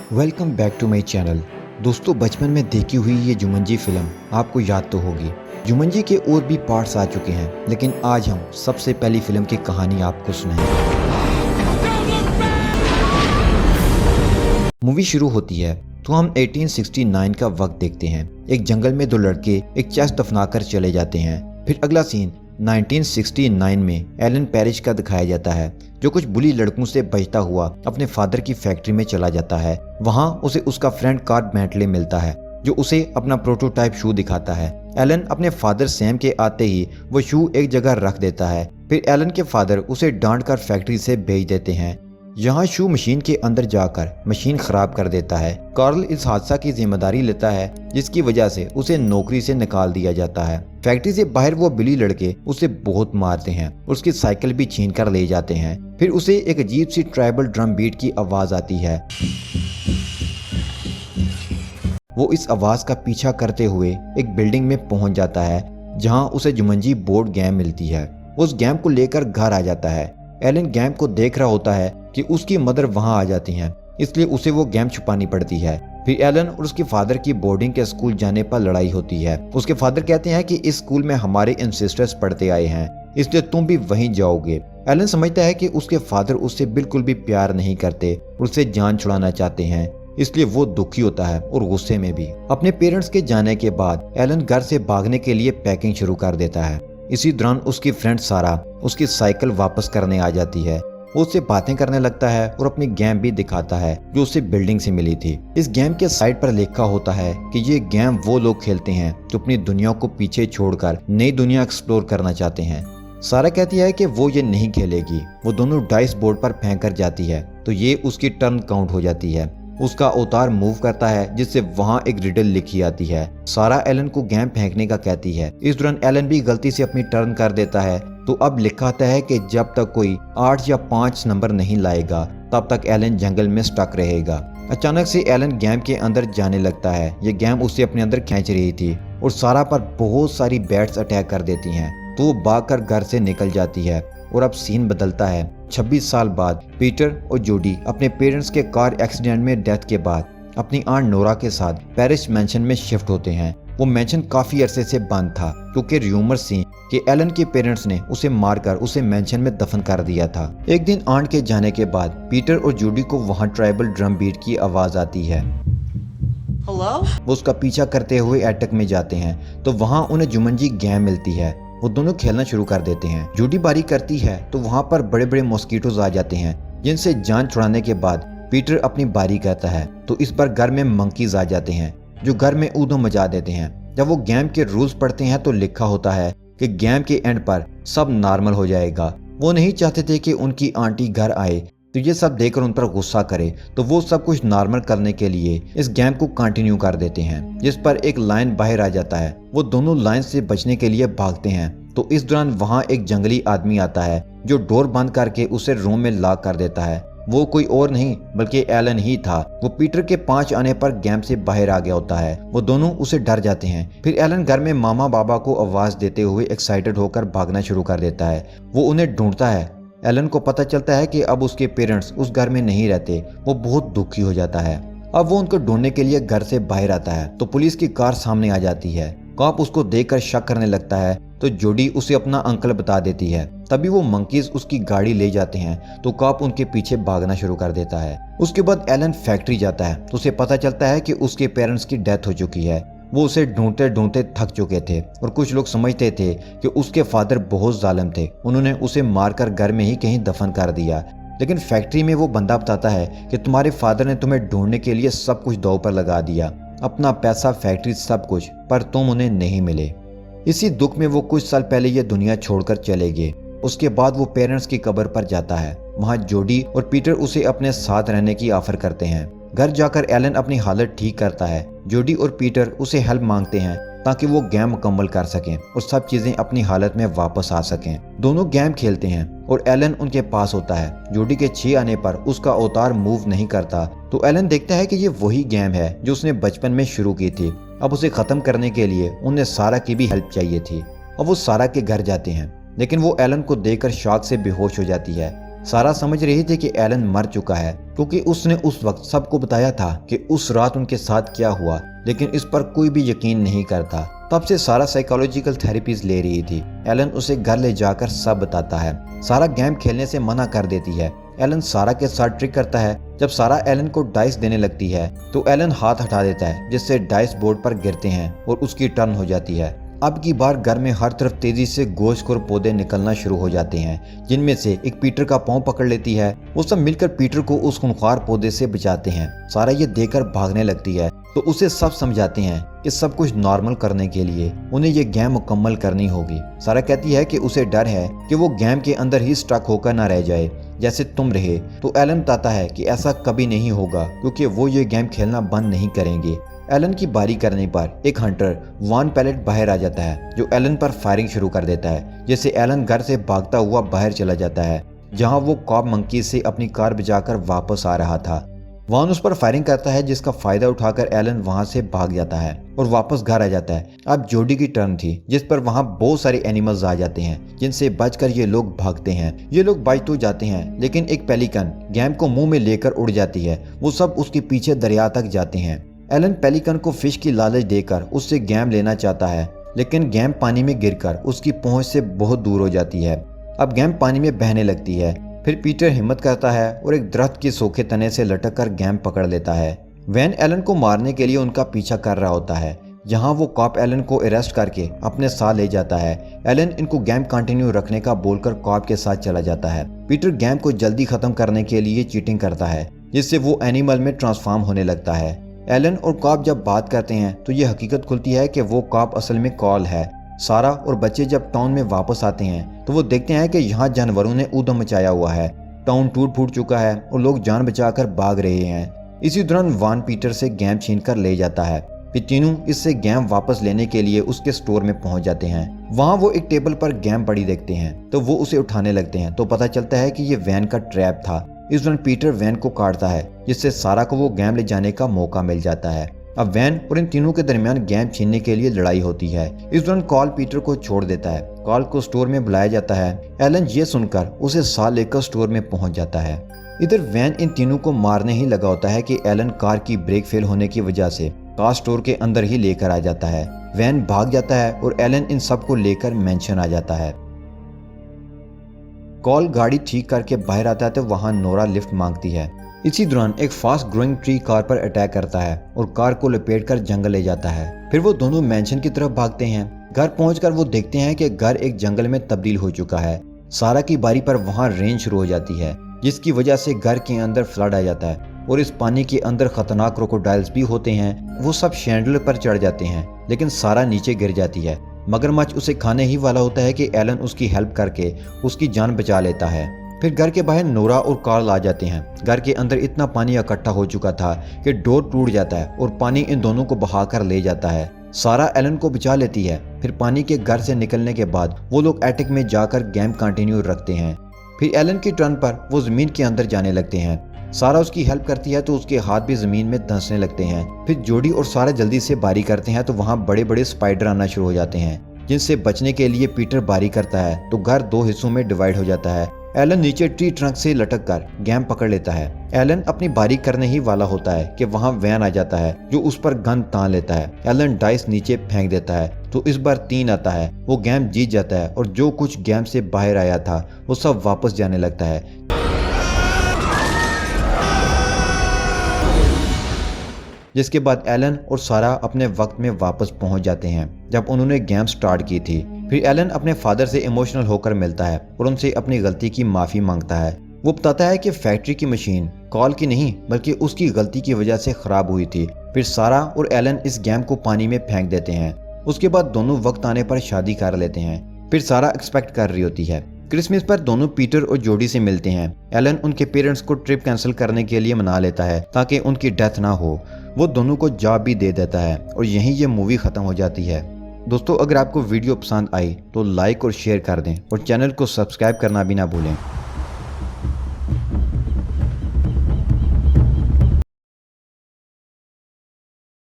Welcome back to my channel. दोस्तों, बचपन में देखी हुई ये जुमंजी फिल्म आपको याद तो होगी। जुमंजी के और भी पार्ट्स आ चुके हैं, लेकिन आज हम सबसे पहली फिल्म की कहानी आपको सुनाएंगे। मूवी शुरू होती है तो हम 1869 का वक्त देखते हैं। एक जंगल में दो लड़के एक चेस्ट दफनाकर चले जाते हैं। फिर अगला सीन 1969 में एलन पैरिश का दिखाया जाता है, जो कुछ बुली लड़कों से बचता हुआ अपने फादर की फैक्ट्री में चला जाता है। वहां उसे उसका फ्रेंड कार्ड बेंटले मिलता है, जो उसे अपना प्रोटोटाइप शू दिखाता है। एलन अपने फादर सैम के आते ही वो शू एक जगह रख देता है। फिर एलन के फादर उसे डांट कर फैक्ट्री से भेज देते हैं। यहाँ शू मशीन के अंदर जाकर मशीन खराब कर देता है। कार्ल इस हादसा की जिम्मेदारी लेता है, जिसकी वजह से उसे नौकरी से निकाल दिया जाता है। फैक्ट्री से बाहर वो बिली लड़के उसे बहुत मारते हैं, उसकी साइकिल भी छीन कर ले जाते हैं। फिर उसे एक अजीब सी ट्राइबल ड्रम बीट की आवाज आती है। वो इस आवाज का पीछा करते हुए एक बिल्डिंग में पहुंच जाता है, जहां उसे जुमंजी बोर्ड गेम मिलती है। उस गेम को लेकर घर आ जाता है। एलन गेम को देख रहा होता है कि उसकी मदर वहां आ जाती हैं, इसलिए उसे वो गेम छुपानी पड़ती है। फिर एलन और उसके फादर की बोर्डिंग के स्कूल जाने पर लड़ाई होती है। उसके फादर कहते हैं कि इस स्कूल में हमारे एंसेस्टर्स पढ़ते आए हैं, इसलिए तुम भी वहीं जाओगे। एलन समझता है कि उसके फादर उससे बिल्कुल भी प्यार नहीं करते, उससे जान छुड़ाना चाहते हैं, इसलिए वो दुखी होता है और गुस्से में भी। अपने पेरेंट्स के जाने के बाद एलन घर से भागने के लिए पैकिंग शुरू कर देता है। इसी दौरान उसकी फ्रेंड सारा उसकी साइकिल वापस करने आ जाती है। वो उससे बातें करने लगता है और अपनी गेम भी दिखाता है, जो उसे बिल्डिंग से मिली थी। इस गेम के साइड पर लिखा होता है कि ये गेम वो लोग खेलते हैं जो अपनी दुनिया को पीछे छोड़कर नई दुनिया एक्सप्लोर करना चाहते हैं। सारा कहती है कि वो ये नहीं खेलेगी। वो दोनों डाइस बोर्ड पर फेंक कर जाती है, तो ये उसकी टर्न काउंट हो जाती है। उसका अवतार मूव करता है, जिससे वहां एक रिडल लिखी आती है। सारा एलन को गेम फेंकने का कहती है। इस दौरान एलन भी गलती से अपनी टर्न कर देता है, तो अब लिखा आता है कि जब तक कोई 8 या 5 नंबर नहीं लाएगा, तब तक एलन जंगल में स्टक रहेगा। अचानक से एलन गेम के अंदर जाने लगता है। ये गेम उसे अपने अंदर खींच रही थी और सारा पर बहुत सारी बैट्स अटैक कर देती हैं, तो वो भागकर घर से निकल जाती है। और अब सीन बदलता है। 26 साल बाद पीटर और जूडी अपने पेरेंट्स के कार एक्सीडेंट में डेथ के बाद अपनी आंट नोरा के साथ पेरिश मैंशन में शिफ्ट होते हैं। वो मैंशन काफी अरसे से बंद था, क्योंकि र्यूमर्स थी कि एलन के पेरेंट्स ने उसे मारकर उसे मैंशन में दफन कर दिया था। एक दिन आंट के जाने के बाद पीटर और जूडी को वहां ट्राइबल ड्रम बीट की आवाज आती है। Hello? वो उसका पीछा करते हुए एटक में जाते हैं, तो वहां उन्हें जुमंजी गेम मिलती है। वो दोनों खेलना शुरू कर देते हैं। जूडी बारी करती है तो वहां पर बड़े बड़े मॉस्किटोज आ जाते हैं, जिनसे जान छुड़ाने के बाद पीटर अपनी बारी करता है, तो इस बार घर में मंकीज आ जाते हैं, जो घर में ऊधम मचा देते हैं। जब वो गेम के रूल्स पढ़ते हैं तो लिखा होता है कि गेम के एंड पर सब नॉर्मल हो जाएगा। वो नहीं चाहते थे कि उनकी आंटी घर आए तो ये सब देखकर उन पर गुस्सा करे, तो वो सब कुछ नॉर्मल करने के लिए इस गेम को कंटिन्यू कर देते हैं, जिस पर एक लायन बाहर आ जाता है। वो दोनों लायन से बचने के लिए भागते हैं, तो इस दौरान वहां एक जंगली आदमी आता है, जो डोर बंद करके उसे रूम में लॉक कर देता है। वो कोई और नहीं बल्कि एलन ही था। वो पीटर के 5 आने पर गेम से बाहर आ गया होता है। वो दोनों उसे डर जाते हैं। फिर एलन घर में मामा बाबा को आवाज देते हुए एक्साइटेड होकर भागना शुरू कर देता है। वो उन्हें ढूंढता है। एलन को पता चलता है कि अब उसके पेरेंट्स उस घर में नहीं रहते। वो बहुत दुखी हो जाता है। अब वो उनको ढूंढने के लिए घर से बाहर आता है, तो पुलिस की कार सामने आ जाती है। कॉप उसको देखकर शक करने लगता है, तो जोडी उसे अपना अंकल बता देती है। तभी वो मंकीज उसकी गाड़ी ले जाते हैं, तो कॉप उनके पीछे भागना शुरू कर देता है। उसके बाद एलन फैक्ट्री जाता है, तो उसे पता चलता है कि उसके पेरेंट्स की डेथ हो चुकी है। वो उसे ढूंढते ढूंढते थक चुके थे, और कुछ लोग समझते थे कि उसके फादर बहुत जालिम थे, उन्होंने उसे मारकर घर में ही कहीं दफन कर दिया। लेकिन फैक्ट्री में वो बंदा बताता है कि तुम्हारे फादर ने तुम्हें ढूंढने के लिए सब कुछ दांव पर लगा दिया, अपना पैसा, फैक्ट्री, सब कुछ, पर तुम उन्हें नहीं मिले। इसी दुख में वो कुछ साल पहले ये दुनिया छोड़कर चले गए। उसके बाद वो पेरेंट्स की कब्र पर जाता है। वहाँ जोडी और पीटर उसे अपने साथ रहने की ऑफर करते हैं। घर जाकर एलन अपनी हालत ठीक करता है। जोडी और पीटर उसे हेल्प मांगते हैं ताकि वो गेम मुकम्मल कर सकें और सब चीजें अपनी हालत में वापस आ सकें। दोनों गेम खेलते हैं और एलन उनके पास होता है। जोडी के 6 आने पर उसका अवतार मूव नहीं करता, तो एलन देखता है कि ये वही गेम है जो उसने बचपन में शुरू की थी। अब उसे खत्म करने के लिए उन्हें सारा की भी हेल्प चाहिए थी। अब वो सारा के घर जाते हैं, लेकिन वो एलन को देखकर शॉक से बेहोश हो जाती है। सारा समझ रही थी कि एलन मर चुका है क्योंकि उसने उस वक्त सबको बताया था कि उस रात उनके साथ क्या हुआ, लेकिन इस पर कोई भी यकीन नहीं करता। तब से सारा साइकोलॉजिकल थेरेपीज ले रही थी। एलन उसे घर ले जाकर सब बताता है। सारा गेम खेलने से मना कर देती है। एलन सारा के साथ ट्रिक करता है। जब सारा एलन को डाइस देने लगती है तो एलन हाथ हटा देता है, जिससे डाइस बोर्ड पर गिरते हैं और उसकी टर्न हो जाती है। अब की बार घर में हर तरफ तेजी से गोश्तखोर पौधे निकलना शुरू हो जाते हैं, जिनमें से एक पीटर का पांव पकड़ लेती है। वो सब मिलकर पीटर को उस खूंखार पौधे से बचाते हैं। सारा ये देखकर भागने लगती है तो उसे सब समझाते हैं कि सब कुछ नॉर्मल करने के लिए उन्हें ये गेम मुकम्मल करनी होगी। सारा कहती है कि उसे डर है कि वो गेम के अंदर ही स्टक होकर ना रह जाए जैसे तुम रहे। तो एलन बताता है कि ऐसा कभी नहीं होगा क्योंकि वो ये गेम खेलना बंद नहीं करेंगे। एलन की बारी करने पर एक हंटर वॉन पैलेट बाहर आ जाता है, जो एलन पर फायरिंग शुरू कर देता है, जिससे एलन घर से भागता हुआ बाहर चला जाता है, जहां वो कॉप मंकी से अपनी कार बचाकर वापस आ रहा था। वॉन उस पर फायरिंग करता है, जिसका फायदा उठाकर एलन वहां से भाग जाता है और वापस घर आ जाता है। अब जोडी की टर्न थी, जिस पर वहां बहुत सारे एनिमल्स आ जाते हैं, जिनसे बचकर ये लोग भागते हैं। ये लोग बच तो जाते हैं, लेकिन एक पेलिकन गैम को मुंह में लेकर उड़ जाती है। वो सब उसके पीछे दरिया तक जाते हैं। एलन पेलिकन को फिश की लालच देकर उससे गैम लेना चाहता है, लेकिन गैम पानी में गिरकर उसकी पहुंच से बहुत दूर हो जाती है। अब गैम पानी में बहने लगती है। फिर पीटर हिम्मत करता है और एक दरख्त के सूखे तने से लटक कर गैम पकड़ लेता है। वैन एलन को मारने के लिए उनका पीछा कर रहा होता है, जहां वो कॉप एलन को अरेस्ट करके अपने साथ ले जाता है। एलन इनको गेम कंटिन्यू रखने का बोलकर कॉप के साथ चला जाता है। पीटर गेम को जल्दी खत्म करने के लिए चीटिंग करता है, जिससे वो एनिमल में ट्रांसफॉर्म होने लगता है। एलन और कॉप जब बात करते हैं तो ये हकीकत खुलती है कि वो कॉप असल में कॉल है। सारा और बच्चे जब टाउन में वापस आते हैं तो वो देखते हैं कि यहाँ जानवरों ने ऊधम मचाया हुआ है। टाउन टूट फूट चुका है और लोग जान बचाकर भाग रहे हैं। इसी दौरान वॉन पीटर से गैम छीन कर ले जाता है। फिर तीनों इससे गैम वापस लेने के लिए उसके स्टोर में पहुंच जाते हैं। वहां वो एक टेबल पर गैम पड़ी देखते हैं तो वो उसे उठाने लगते हैं, तो पता चलता है कि ये वैन का ट्रैप था। इस दौरान पीटर वैन को काटता है, जिससे सारा को वो गैम ले जाने का मौका मिल जाता है। अब वैन और इन तीनों के दरमियान गैम छीनने के लिए लड़ाई होती है। इस दौरान कॉल पीटर को छोड़ देता है। कॉल को स्टोर में बुलाया जाता है। एलन ये सुनकर उसे साथ लेकर स्टोर में पहुंच जाता है। इधर वैन इन तीनों को मारने ही लगा होता है कि एलन कार की ब्रेक फेल होने की वजह से कार स्टोर के अंदर ही लेकर आ जाता है। वैन भाग जाता है और एलन इन सब को लेकर मैंशन आ जाता है। कॉल गाड़ी ठीक करके बाहर आता है तो वहां नोरा लिफ्ट मांगती है। इसी दौरान एक फास्ट ग्रोइंग ट्री कार पर अटैक करता है और कार को लपेटकर जंगल ले जाता है। फिर वो दोनों मैंशन की तरफ भागते हैं। घर पहुंचकर वो देखते हैं कि घर एक जंगल में तब्दील हो चुका है। सारा की बारी पर वहां रेन शुरू हो जाती है, जिसकी वजह से घर के अंदर फ्लड आ जाता है और इस पानी के अंदर खतरनाक क्रोकोडाइल्स भी होते हैं। वो सब शैंडलर पर चढ़ जाते हैं, लेकिन सारा नीचे गिर जाती है। मगरमच्छ उसे खाने ही वाला होता है कि एलन उसकी हेल्प करके उसकी जान बचा लेता है। फिर घर के बाहर नोरा और कार्ल आ जाते हैं। घर के अंदर इतना पानी इकट्ठा हो चुका था कि डोर टूट जाता है और पानी इन दोनों को बहाकर ले जाता है। सारा एलन को बचा लेती है। फिर पानी के घर से निकलने के बाद वो लोग एटिक में जाकर गेम कंटिन्यू रखते हैं। फिर एलन की टर्न पर वो जमीन के अंदर जाने लगते हैं। सारा उसकी हेल्प करती है तो उसके हाथ भी जमीन में धंसने लगते हैं। फिर जोडी और सारा जल्दी से बारी करते हैं तो वहाँ बड़े बड़े स्पाइडर आना शुरू हो जाते हैं, जिनसे बचने के लिए पीटर बारी करता है तो घर दो हिस्सों में डिवाइड हो जाता है। एलन नीचे ट्री ट्रंक से लटक कर गैम पकड़ लेता है। एलन अपनी बारी करने ही वाला होता है कि वहां वैन आ जाता है, जो उस पर गन तान लेता है। एलन डाइस नीचे फेंक देता है तो इस बार 3 आता है। वो गैम जीत जाता है और जो कुछ गैम से बाहर आया था वो सब वापस जाने लगता है। जिसके बाद एलन और सारा अपने वक्त में वापस पहुंच जाते हैं जब उन्होंने गेम स्टार्ट की थी। फिर एलन अपने फादर से इमोशनल होकर मिलता है और उनसे अपनी गलती की माफी मांगता है। वो बताता है कि फैक्ट्री की मशीन कॉल की नहीं बल्कि उसकी गलती की वजह से खराब हुई थी। फिर सारा और एलन इस गेम को पानी में फेंक देते हैं। उसके बाद दोनों वक्त आने पर शादी कर लेते हैं। फिर सारा एक्सपेक्ट कर रही होती है। क्रिसमस पर दोनों पीटर और जोडी से मिलते हैं। एलन उनके पेरेंट्स को ट्रिप कैंसिल करने के लिए मना लेता है ताकि उनकी डेथ ना हो। वो दोनों को जॉब भी दे देता है और यहीं ये मूवी खत्म हो जाती है। दोस्तों, अगर आपको वीडियो पसंद आई तो लाइक और शेयर कर दें और चैनल को सब्सक्राइब करना भी ना भूलें।